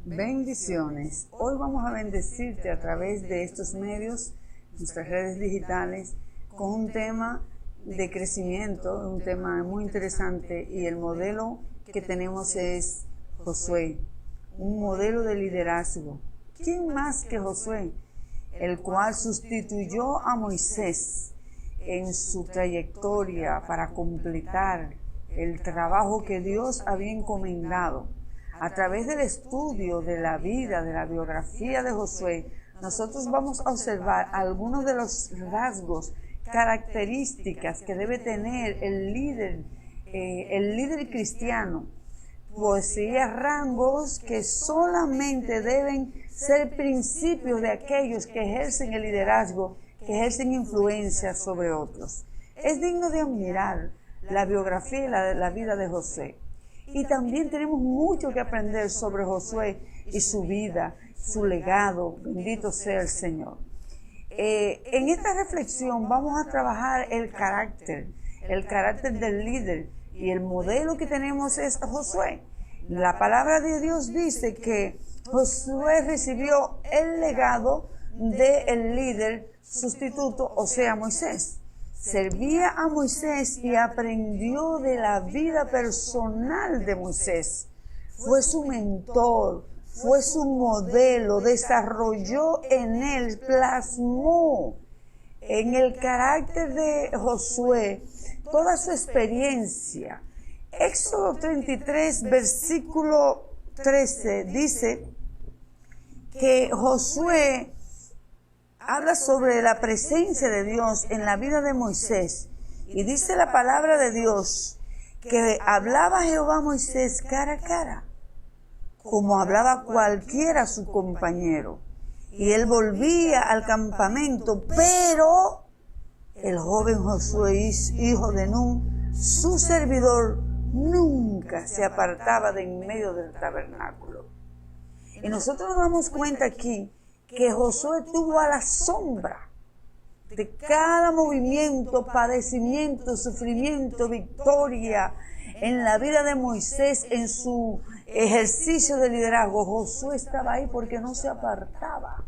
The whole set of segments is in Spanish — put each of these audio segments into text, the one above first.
Bendiciones. Hoy vamos a bendecirte a través de estos medios, nuestras redes digitales, con un tema de crecimiento, un tema muy interesante, y el modelo que tenemos es Josué, un modelo de liderazgo. ¿Quién más que Josué? El cual sustituyó a Moisés en su trayectoria para completar el trabajo que Dios había encomendado. A través del estudio de la vida, de la biografía de Josué, nosotros vamos a observar algunos de los rasgos, características que debe tener el líder cristiano. Poseía rangos que solamente deben ser principios de aquellos que ejercen el liderazgo, que ejercen influencia sobre otros. Es digno de admirar la biografía y la vida de Josué. Y también tenemos mucho que aprender sobre Josué y su vida, su legado. Bendito sea el Señor. En esta reflexión vamos a trabajar el carácter del líder, y el modelo que tenemos es Josué. La palabra de Dios dice que Josué recibió el legado del líder sustituto, o sea, Moisés. Servía a Moisés y aprendió de la vida personal de Moisés. Fue su mentor, fue su modelo, desarrolló en él, plasmó en el carácter de Josué toda su experiencia. Éxodo 33, versículo 13, dice que Josué habla sobre la presencia de Dios en la vida de Moisés, y dice la palabra de Dios que hablaba Jehová a Moisés cara a cara, como hablaba cualquiera su compañero, y él volvía al campamento, pero el joven Josué, hijo de Nun, su servidor, nunca se apartaba de en medio del tabernáculo. Y nosotros nos damos cuenta aquí que Josué tuvo a la sombra de cada movimiento, padecimiento, sufrimiento, victoria en la vida de Moisés, en su ejercicio de liderazgo. Josué estaba ahí porque no se apartaba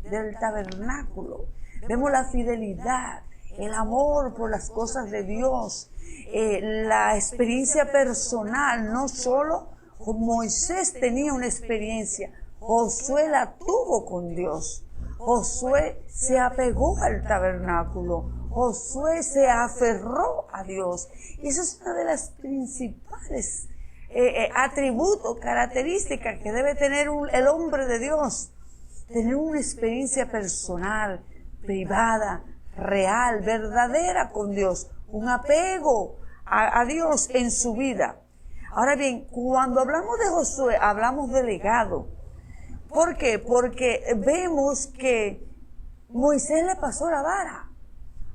del tabernáculo. Vemos la fidelidad, el amor por las cosas de Dios, la experiencia personal. No solo Moisés tenía una experiencia, Josué la tuvo con Dios. Josué se apegó al tabernáculo. Josué se aferró a Dios. Y eso es una de las principales atributos, características que debe tener el hombre de Dios. Tener una experiencia personal, privada, real, verdadera con Dios. Un apego a Dios en su vida. Ahora bien, cuando hablamos de Josué, hablamos de legado. ¿Por qué? Porque vemos que Moisés le pasó la vara.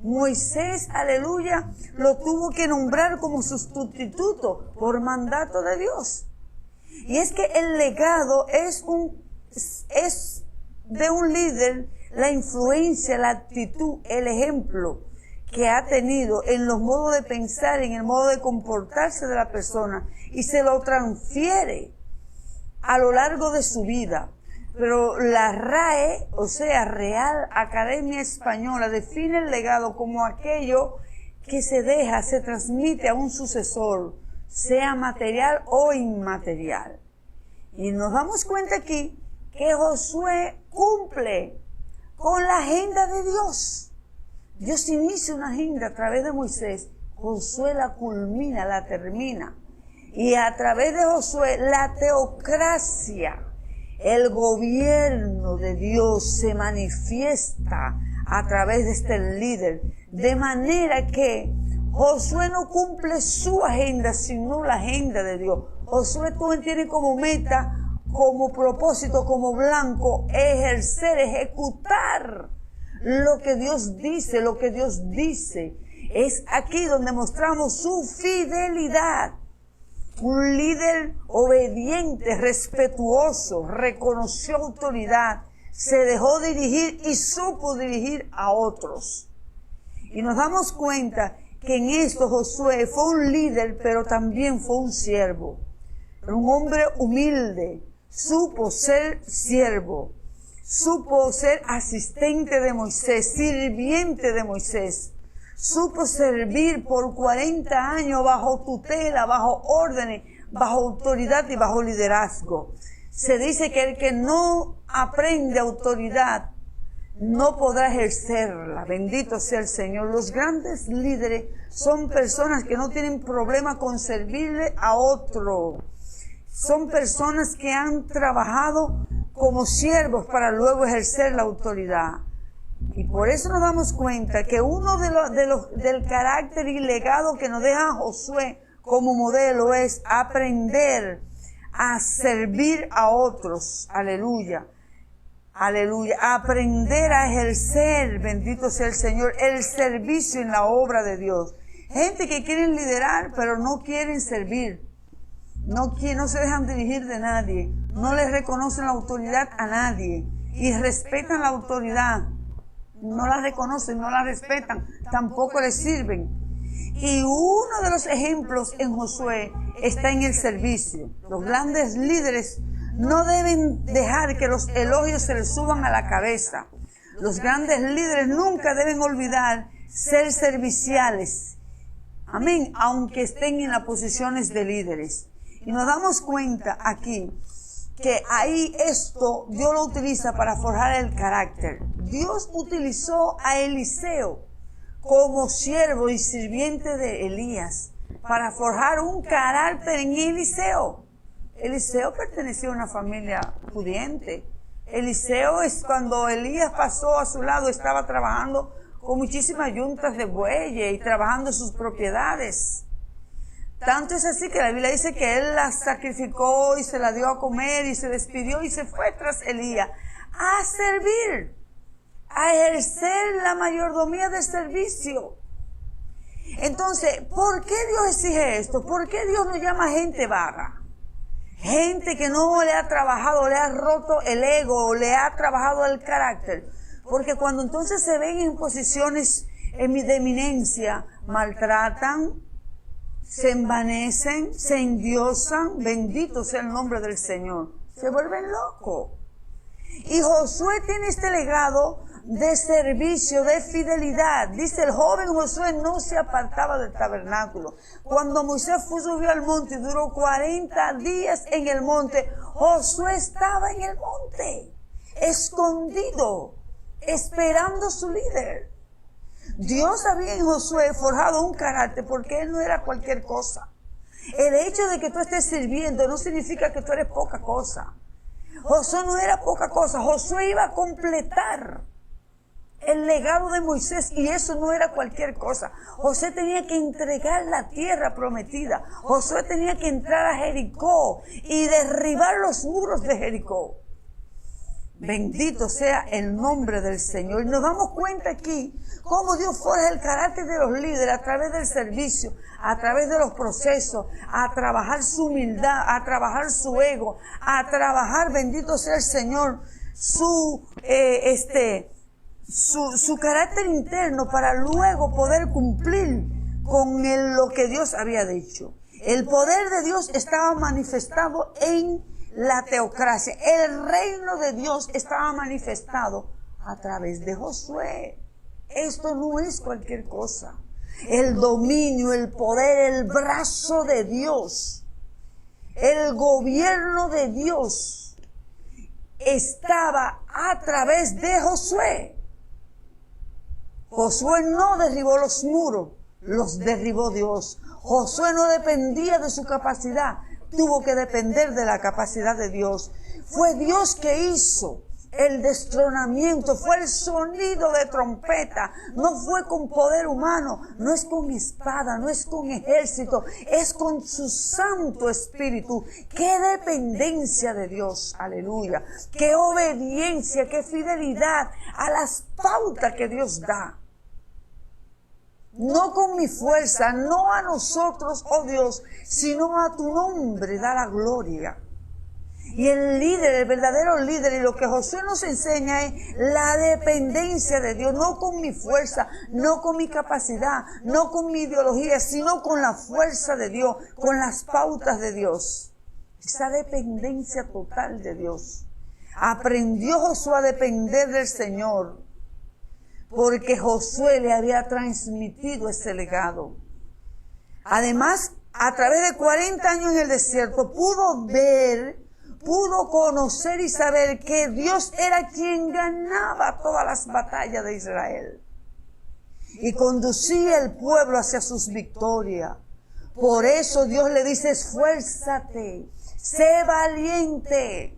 Moisés, aleluya, lo tuvo que nombrar como su sustituto por mandato de Dios. Y es que el legado es de un líder, la influencia, la actitud, el ejemplo que ha tenido en los modos de pensar, en el modo de comportarse de la persona, y se lo transfiere a lo largo de su vida. Pero la RAE, o sea, Real Academia Española, define el legado como aquello que se transmite a un sucesor, sea material o inmaterial. Y nos damos cuenta aquí que Josué cumple con la agenda de Dios. Dios inicia una agenda a través de Moisés, Josué la culmina, la termina. Y a través de Josué, la teocracia, el gobierno de Dios se manifiesta a través de este líder, de manera que Josué no cumple su agenda, sino la agenda de Dios. Josué tiene como meta, como propósito, como blanco, ejercer, ejecutar lo que Dios dice, lo que Dios dice. Es aquí donde mostramos su fidelidad. Un líder obediente, respetuoso, reconoció autoridad, se dejó dirigir y supo dirigir a otros. Y nos damos cuenta que en esto Josué fue un líder, pero también fue un siervo. Era un hombre humilde, supo ser siervo, supo ser asistente de Moisés, sirviente de Moisés, supo servir por 40 años bajo tutela, bajo órdenes, bajo autoridad y bajo liderazgo. Se dice que el que no aprende autoridad no podrá ejercerla. Bendito sea el Señor. Los grandes líderes son personas que no tienen problema con servirle a otro. Son personas que han trabajado como siervos para luego ejercer la autoridad. Y por eso nos damos cuenta que uno del carácter y legado que nos deja Josué como modelo es aprender a servir a otros. Aleluya. Aleluya. Aprender a ejercer, bendito sea el Señor, el servicio en la obra de Dios. Gente que quieren liderar, pero no quieren servir. No se dejan dirigir de nadie. No les reconocen la autoridad a nadie. Y respetan la autoridad. No la reconocen, no la respetan. Tampoco les sirven. Y uno de los ejemplos en Josué está en el servicio. Los grandes líderes no deben dejar que los elogios se les suban a la cabeza. Los grandes líderes nunca deben olvidar ser serviciales. Amén. Aunque estén en las posiciones de líderes. Y nos damos cuenta aquí que ahí esto Dios lo utiliza para forjar el carácter. Dios utilizó a Eliseo como siervo y sirviente de Elías para forjar un carácter en Eliseo. Eliseo pertenecía a una familia pudiente. Eliseo cuando Elías pasó a su lado, estaba trabajando con muchísimas yuntas de bueyes y trabajando sus propiedades. Tanto es así que la Biblia dice que él la sacrificó y se la dio a comer y se despidió y se fue tras Elías a servir, a ejercer la mayordomía del servicio. Entonces, ¿por qué Dios exige esto? ¿Por qué Dios nos llama gente vaga? Gente que no le ha trabajado, le ha roto el ego, le ha trabajado el carácter. Porque cuando entonces se ven en posiciones de eminencia, maltratan, se envanecen, se endiosan, bendito sea el nombre del Señor. Se vuelven locos. Y Josué tiene este legado de servicio, de fidelidad. Dice, el joven Josué no se apartaba del tabernáculo. Cuando Moisés subió al monte y duró 40 días en el monte, Josué estaba en el monte, escondido, esperando su líder. Dios había en Josué forjado un carácter porque él no era cualquier cosa. El hecho de que tú estés sirviendo no significa que tú eres poca cosa. Josué no era poca cosa. Josué iba a completar el legado de Moisés y eso no era cualquier cosa. Josué tenía que entregar la tierra prometida. Josué tenía que entrar a Jericó y derribar los muros de Jericó. Bendito sea el nombre del Señor. Y nos damos cuenta aquí cómo Dios forja el carácter de los líderes a través del servicio, a través de los procesos, a trabajar su humildad, a trabajar su ego, a trabajar, bendito sea el Señor, su carácter interno para luego poder cumplir con lo que Dios había dicho. El poder de Dios estaba manifestado en la teocracia. El reino de Dios estaba manifestado a través de Josué. Esto no es cualquier cosa. El dominio, el poder, el brazo de Dios, el gobierno de Dios estaba a través de Josué. Josué no derribó los muros, los derribó Dios. Josué no dependía de su capacidad, tuvo que depender de la capacidad de Dios. Fue Dios que hizo el destronamiento, fue el sonido de trompeta, no fue con poder humano, no es con espada, no es con ejército, es con su Santo Espíritu. ¡Qué dependencia de Dios! ¡Aleluya! ¡Qué obediencia, qué fidelidad a las pautas que Dios da! No con mi fuerza, no a nosotros, oh Dios, sino a tu nombre da la gloria. Y el líder, el verdadero líder, y lo que Josué nos enseña es la dependencia de Dios, no con mi fuerza, no con mi capacidad, no con mi ideología, sino con la fuerza de Dios, con las pautas de Dios. esa dependencia total de Dios. Aprendió Josué a depender del Señor, porque Josué le había transmitido ese legado. Además, a través de 40 años en el desierto, pudo conocer y saber que Dios era quien ganaba todas las batallas de Israel y conducía el pueblo hacia sus victorias. Por eso Dios le dice: esfuérzate, sé valiente.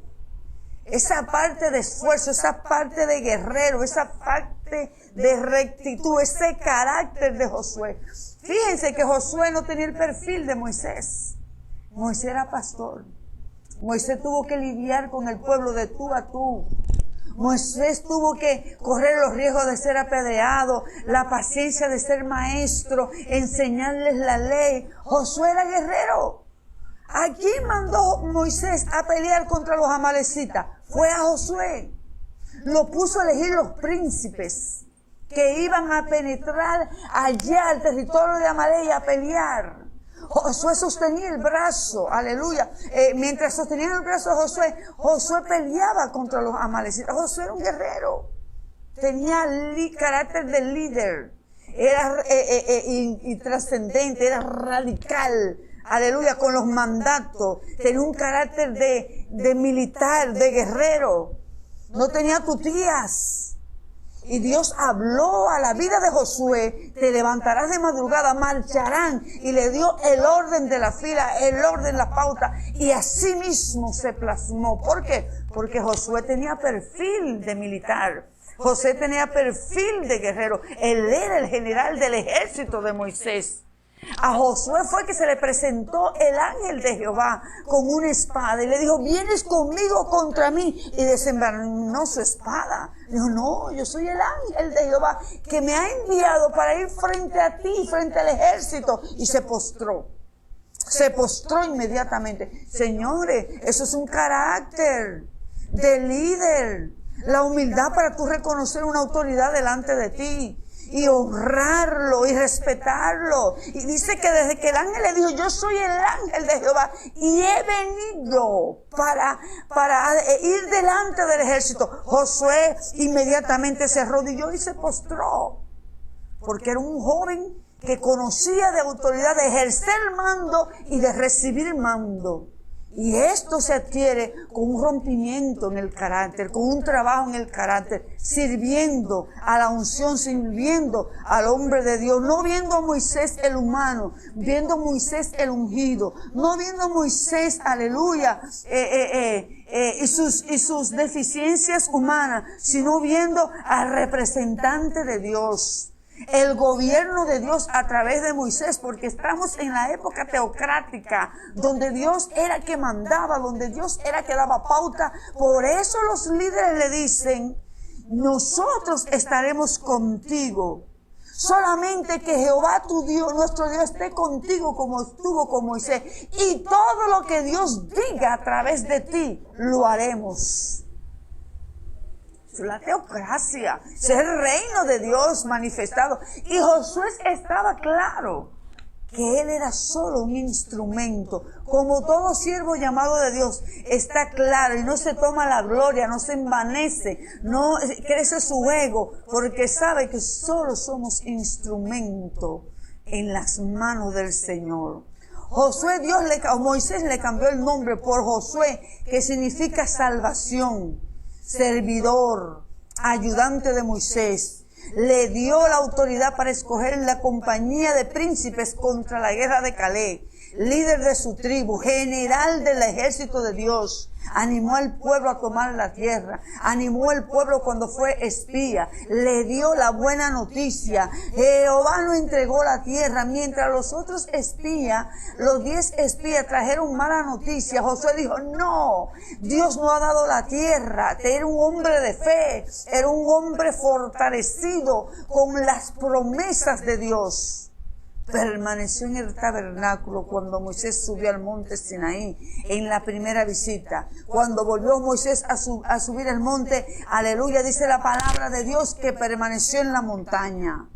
Esa parte de esfuerzo, esa parte de guerrero, esa parte de rectitud, ese carácter de Josué. Fíjense que Josué no tenía el perfil de Moisés. Moisés era pastor. Moisés tuvo que lidiar con el pueblo de tú a tú. Moisés tuvo que correr los riesgos de ser apedreado, la paciencia de ser maestro, enseñarles la ley. Josué era guerrero. ¿A quién mandó Moisés a pelear contra los amalecitas? Fue a Josué. Lo puso a elegir los príncipes que iban a penetrar allá al territorio de Amalek a pelear. Josué sostenía el brazo, aleluya. Mientras sostenía el brazo de Josué peleaba contra los amalecitas. Josué era un guerrero. Tenía carácter de líder. Era y trascendente, era radical. Aleluya, con los mandatos. Tenía un carácter de militar, de guerrero. No tenía tutías. Y Dios habló a la vida de Josué: te levantarás de madrugada, marcharán. Y le dio el orden de la fila, el orden, la pauta. Y así mismo se plasmó. ¿Por qué? Porque Josué tenía perfil de militar. Josué tenía perfil de guerrero. Él era el general del ejército de Moisés. A Josué fue que se le presentó el ángel de Jehová con una espada y le dijo: vienes conmigo contra mí. Y desenvainó su espada. Dijo: no, yo soy el ángel de Jehová que me ha enviado para ir frente a ti, frente al ejército. Y se postró. Se postró inmediatamente. Señores, eso es un carácter de líder. La humildad para tú reconocer una autoridad delante de ti y honrarlo y respetarlo. Y dice que desde que el ángel le dijo: yo soy el ángel de Jehová y he venido para ir delante del ejército. Josué inmediatamente se arrodilló y se postró, porque era un joven que conocía de autoridad, de ejercer mando y de recibir mando. Y esto se adquiere con un rompimiento en el carácter, con un trabajo en el carácter, sirviendo a la unción, sirviendo al hombre de Dios, no viendo a Moisés el humano, viendo a Moisés el ungido, no viendo a Moisés, aleluya, y sus deficiencias humanas, sino viendo al representante de Dios. El gobierno de Dios a través de Moisés, porque estamos en la época teocrática, donde Dios era que mandaba, donde Dios era que daba pauta. Por eso los líderes le dicen: nosotros estaremos contigo. Solamente que Jehová tu Dios, nuestro Dios, esté contigo como estuvo con Moisés. Y todo lo que Dios diga a través de ti, lo haremos. La teocracia, es el reino de Dios manifestado. Y Josué estaba claro que él era solo un instrumento, como todo siervo llamado de Dios. Está claro y no se toma la gloria, no se envanece, no crece su ego, porque sabe que solo somos instrumento en las manos del Señor. Moisés le cambió el nombre por Josué, que significa salvación. Servidor, ayudante de Moisés, le dio la autoridad para escoger en la compañía de príncipes contra la guerra de Caleb, líder de su tribu, general del ejército de Dios. Animó al pueblo a tomar la tierra, animó al pueblo cuando fue espía, le dio la buena noticia. Jehová no entregó la tierra, mientras los otros espías, los 10 espías trajeron mala noticia. Josué dijo: no, Dios no ha dado la tierra. Era un hombre de fe, era un hombre fortalecido con las promesas de Dios. Permaneció en el tabernáculo cuando Moisés subió al monte Sinaí en la primera visita. Cuando volvió Moisés a subir el monte, aleluya, dice la palabra de Dios que permaneció en la montaña.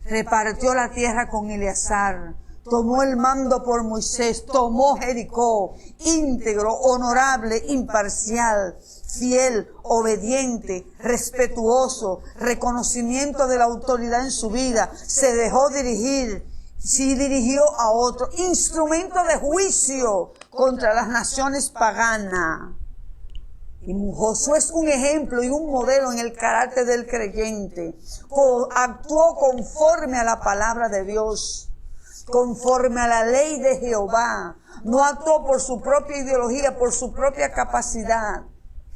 Repartió la tierra con Eleazar. tomó el mando por Moisés, tomó Jericó, íntegro, honorable, imparcial, fiel, obediente, respetuoso, reconocimiento de la autoridad en su vida, se dejó dirigir, sí dirigió a otro, instrumento de juicio contra las naciones paganas. Y Josué es un ejemplo y un modelo en el carácter del creyente. Actuó conforme a la palabra de Dios, conforme a la ley de Jehová. No actuó por su propia ideología, por su propia capacidad.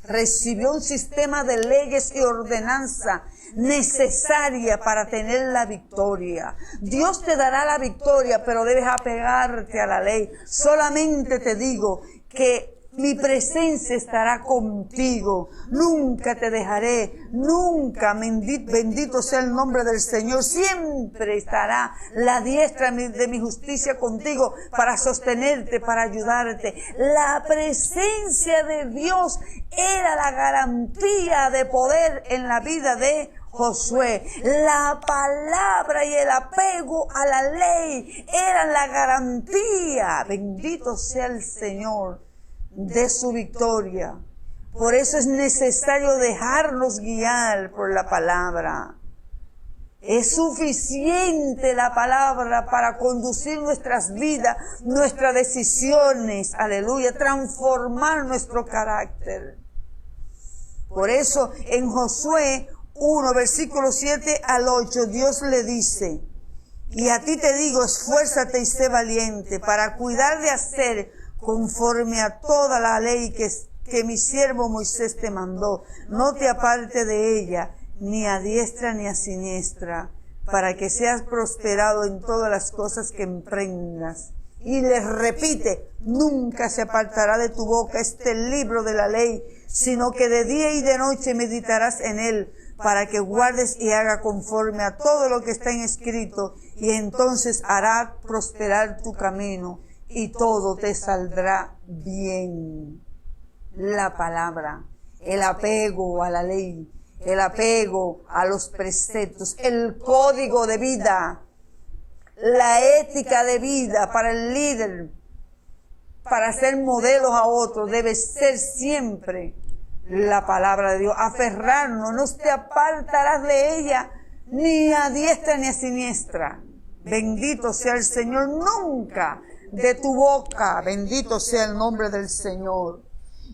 Recibió un sistema de leyes y ordenanza necesaria para tener la victoria. Dios te dará la victoria, pero debes apegarte a la ley. Solamente te digo que mi presencia estará contigo, nunca te dejaré, nunca, bendito sea el nombre del Señor, siempre estará la diestra de mi justicia contigo para sostenerte, para ayudarte. La presencia de Dios era la garantía de poder en la vida de Josué. La palabra y el apego a la ley eran la garantía, bendito sea el Señor, de su victoria. Por eso es necesario dejarnos guiar por la palabra. Es suficiente la palabra para conducir nuestras vidas, nuestras decisiones, aleluya, transformar nuestro carácter. Por eso en Josué 1, versículo 7 al 8, Dios le dice: y a ti te digo, esfuérzate y sé valiente para cuidar de hacer conforme a toda la ley que mi siervo Moisés te mandó. No te aparte de ella, ni a diestra ni a siniestra, para que seas prosperado en todas las cosas que emprendas. Y les repite: nunca se apartará de tu boca este libro de la ley, sino que de día y de noche meditarás en él, para que guardes y haga conforme a todo lo que está escrito, y entonces hará prosperar tu camino, y todo te saldrá bien. La palabra, el apego a la ley, el apego a los preceptos, el código de vida, la ética de vida para el líder, para ser modelos a otros, debe ser siempre la palabra de Dios. Aferrarnos, no te apartarás de ella, ni a diestra ni a siniestra. Bendito sea el Señor, nunca de tu boca, bendito sea el nombre del Señor.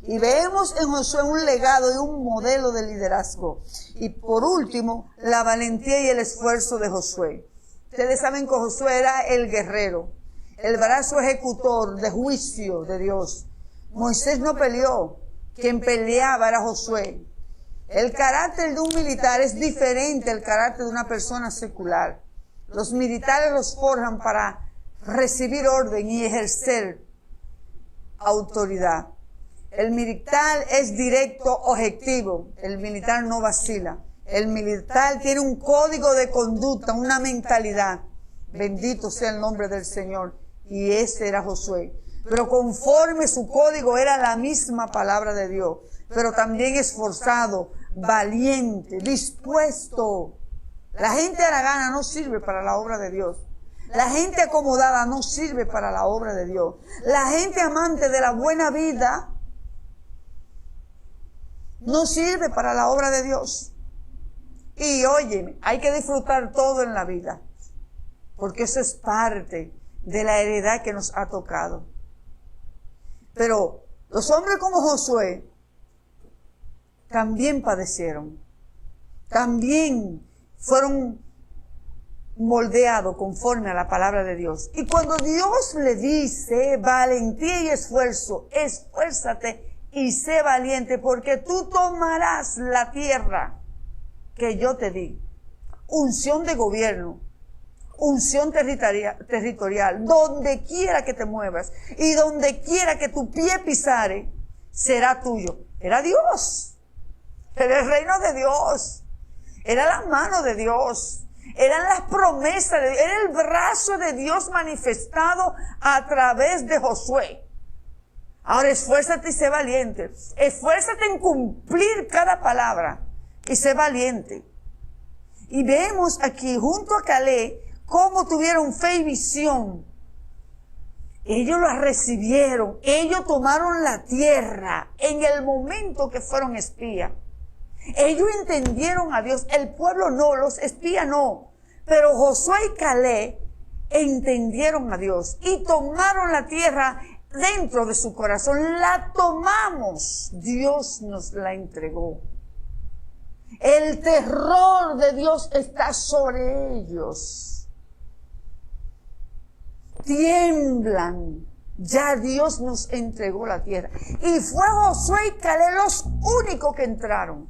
Y vemos en Josué un legado y un modelo de liderazgo. Y por último, la valentía y el esfuerzo de Josué. Ustedes saben que Josué era el guerrero, el brazo ejecutor de juicio de Dios. Moisés no peleó, quien peleaba era Josué. El carácter de un militar es diferente al carácter de una persona secular. Los militares los forjan para recibir orden y ejercer autoridad. El militar es directo, objetivo. El militar no vacila. El militar tiene un código de conducta, una mentalidad. Bendito sea el nombre del Señor. Y ese era Josué. Pero conforme su código era la misma palabra de Dios. Pero también esforzado, valiente, dispuesto. La gente haragana no sirve para la obra de Dios. La gente acomodada no sirve para la obra de Dios. La gente amante de la buena vida no sirve para la obra de Dios. Y óyeme, hay que disfrutar todo en la vida, porque eso es parte de la heredad que nos ha tocado. Pero los hombres como Josué también padecieron, también fueron moldeados conforme a la palabra de Dios. Y cuando Dios le dice valentía y esfuerzo, esfuérzate y sé valiente, porque tú tomarás la tierra que yo te di. Unción de gobierno, unción territorial, donde quiera que te muevas y donde quiera que tu pie pisare, será tuyo. Era Dios, era el reino de Dios, era la mano de Dios, eran las promesas de Dios, era el brazo de Dios manifestado a través de Josué. Ahora esfuérzate y sé valiente. Esfuérzate en cumplir cada palabra y sé valiente. Y vemos aquí junto a Caleb cómo tuvieron fe y visión Ellos la recibieron, ellos tomaron la tierra en el momento que fueron espías. Ellos entendieron a Dios, el pueblo no, los espías no, pero Josué y Caleb entendieron a Dios y tomaron la tierra dentro de su corazón. La tomamos, Dios nos la entregó. El terror de Dios está sobre ellos. Tiemblan. Ya Dios nos entregó la tierra. Y fue Josué y Caleb los únicos que entraron.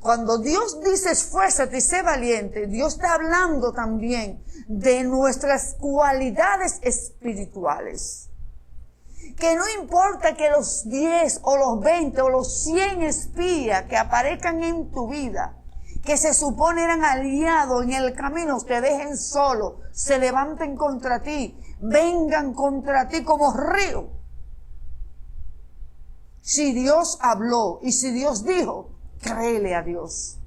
Cuando Dios dice esfuérzate y sé valiente, Dios está hablando también de nuestras cualidades espirituales. Que no importa que los 10 o los 20 o los 100 espías que aparezcan en tu vida, que se supone eran aliados en el camino, te dejen solo, se levanten contra ti, vengan contra ti como río. Si Dios habló y si Dios dijo, créele a Dios.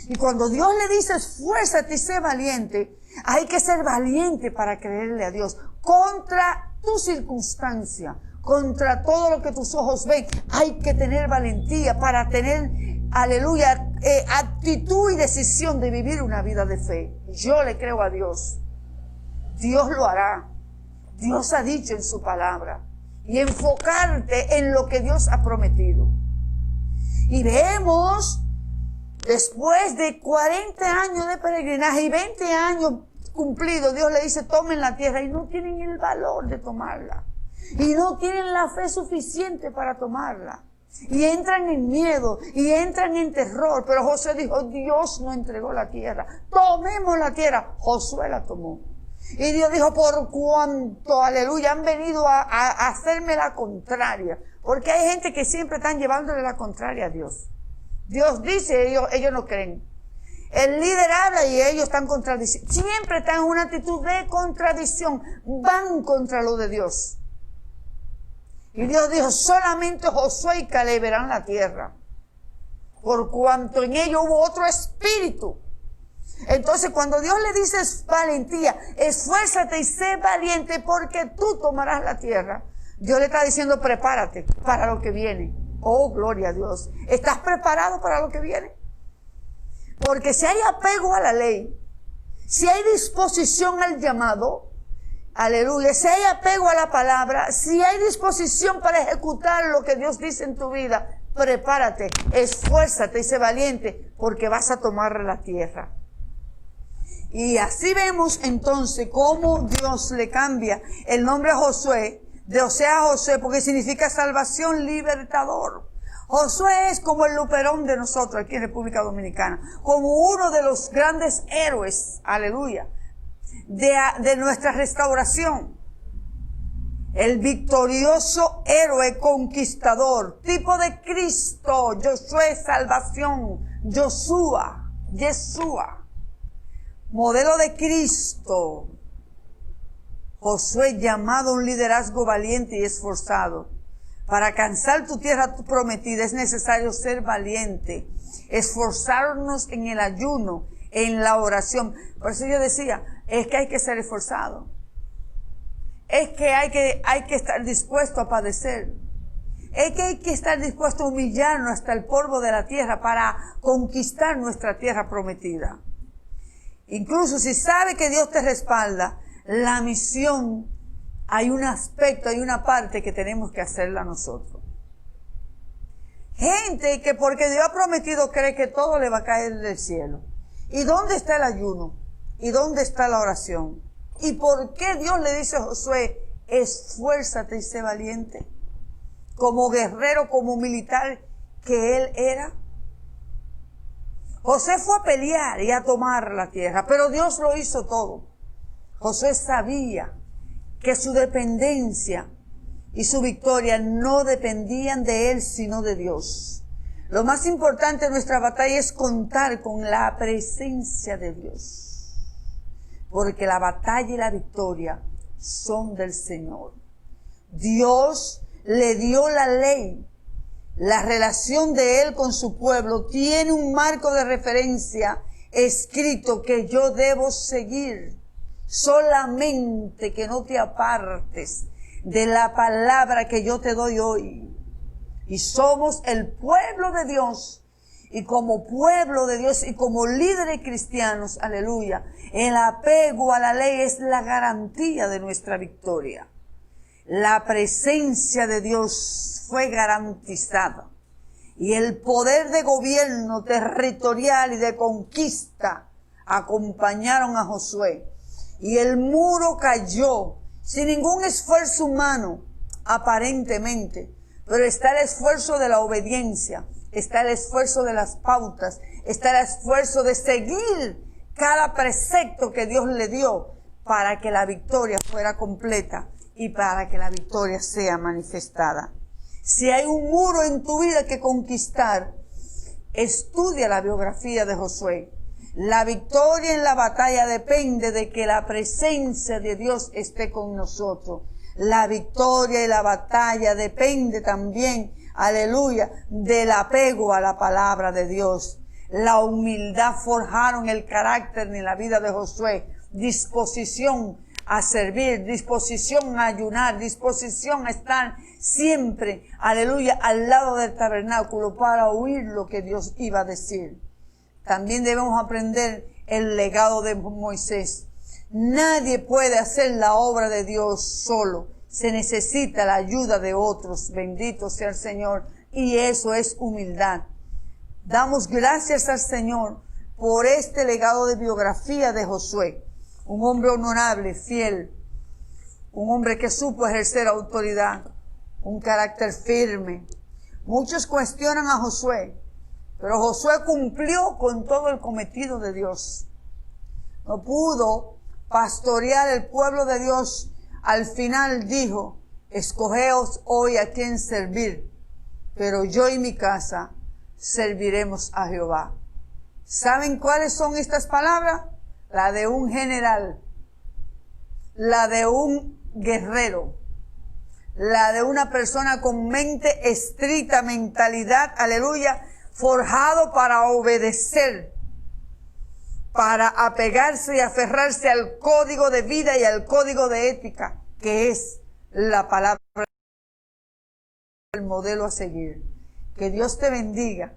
Y cuando Dios le dice esfuérzate y sé valiente, hay que ser valiente para creerle a Dios. Contra tu circunstancia, contra todo lo que tus ojos ven, hay que tener valentía para tener, aleluya, actitud y decisión de vivir una vida de fe. Yo le creo a Dios. Dios lo hará. Dios ha dicho en su palabra. Y enfocarte en lo que Dios ha prometido. Y vemos, después de 40 años de peregrinaje y 20 años cumplidos, Dios le dice, tomen la tierra, y no tienen el valor de tomarla. Y no tienen la fe suficiente para tomarla. Y entran en miedo, y entran en terror. Pero Josué dijo, Dios no entregó la tierra. Tomemos la tierra. Josué la tomó. Y Dios dijo, por cuanto, aleluya, han venido a hacerme la contraria. Porque hay gente que siempre están llevándole la contraria a Dios. Dios dice, ellos no creen. El líder habla y ellos están contradiciendo. Siempre están en una actitud de contradicción. Van contra lo de Dios. Y Dios dijo, solamente Josué y Caleb verán la tierra. Por cuanto en ellos hubo otro espíritu. Entonces cuando Dios le dice valentía, esfuérzate y sé valiente porque tú tomarás la tierra. Dios le está diciendo prepárate para lo que viene. Oh, gloria a Dios. ¿Estás preparado para lo que viene? Porque si hay apego a la ley, si hay disposición al llamado, aleluya, si hay apego a la palabra, si hay disposición para ejecutar lo que Dios dice en tu vida, prepárate, esfuérzate y sé valiente porque vas a tomar la tierra. Y así vemos entonces cómo Dios le cambia el nombre a Josué, de Osea a Josué, porque significa salvación, libertador. Josué es como el Luperón de nosotros aquí en República Dominicana, como uno de los grandes héroes, aleluya, de nuestra restauración. El victorioso héroe conquistador, tipo de Cristo, Josué, salvación, Yeshua, modelo de Cristo. Josué, llamado a un liderazgo valiente y esforzado. Para alcanzar tu tierra prometida es necesario ser valiente, esforzarnos en el ayuno, en la oración. Por eso yo decía, es que hay que ser esforzado. Es que hay que estar dispuesto a padecer. Es que hay que estar dispuesto a humillarnos hasta el polvo de la tierra para conquistar nuestra tierra prometida. Incluso si sabe que Dios te respalda, la misión, hay un aspecto, hay una parte que tenemos que hacerla nosotros. Gente que porque Dios ha prometido cree que todo le va a caer del cielo. ¿Y dónde está el ayuno? ¿Y dónde está la oración? ¿Y por qué Dios le dice a Josué, esfuérzate y sé valiente? Como guerrero, como militar que él era. José fue a pelear y a tomar la tierra, pero Dios lo hizo todo. Josué sabía que su dependencia y su victoria no dependían de él, sino de Dios. Lo más importante en nuestra batalla es contar con la presencia de Dios. Porque la batalla y la victoria son del Señor. Dios le dio la ley. La relación de Él con su pueblo tiene un marco de referencia escrito que yo debo seguir. solamente que no te apartes de la palabra que yo te doy hoy. Y somos el pueblo de Dios. Y como pueblo de Dios y como líderes cristianos, aleluya, el apego a la ley es la garantía de nuestra victoria. La presencia de Dios fue garantizada. Y el poder de gobierno territorial y de conquista acompañaron a Josué. Y el muro cayó sin ningún esfuerzo humano, aparentemente. Pero está el esfuerzo de la obediencia, está el esfuerzo de las pautas, está el esfuerzo de seguir cada precepto que Dios le dio para que la victoria fuera completa y para que la victoria sea manifestada. Si hay un muro en tu vida que conquistar, estudia la biografía de Josué. La victoria en la batalla depende de que la presencia de Dios esté con nosotros. La victoria y la batalla depende también, aleluya, del apego a la palabra de Dios. La humildad forjaron el carácter en la vida de Josué. Disposición a servir, disposición a ayunar, disposición a estar siempre, aleluya, al lado del tabernáculo para oír lo que Dios iba a decir. También debemos aprender el legado de Moisés. Nadie puede hacer la obra de Dios solo. Se necesita la ayuda de otros. Bendito sea el Señor. Y eso es humildad. Damos gracias al Señor por este legado de biografía de Josué. Un hombre honorable, fiel. Un hombre que supo ejercer autoridad. Un carácter firme. Muchos cuestionan a Josué, pero Josué cumplió con todo el cometido de Dios. No pudo pastorear el pueblo de Dios. Al final dijo, escogeos hoy a quién servir, pero yo y mi casa serviremos a Jehová. ¿Saben cuáles son estas palabras? La de un general, la de un guerrero, la de una persona con mente estricta, mentalidad, aleluya, forjado para obedecer, para apegarse y aferrarse al código de vida y al código de ética, que es la palabra, el modelo a seguir. Que Dios te bendiga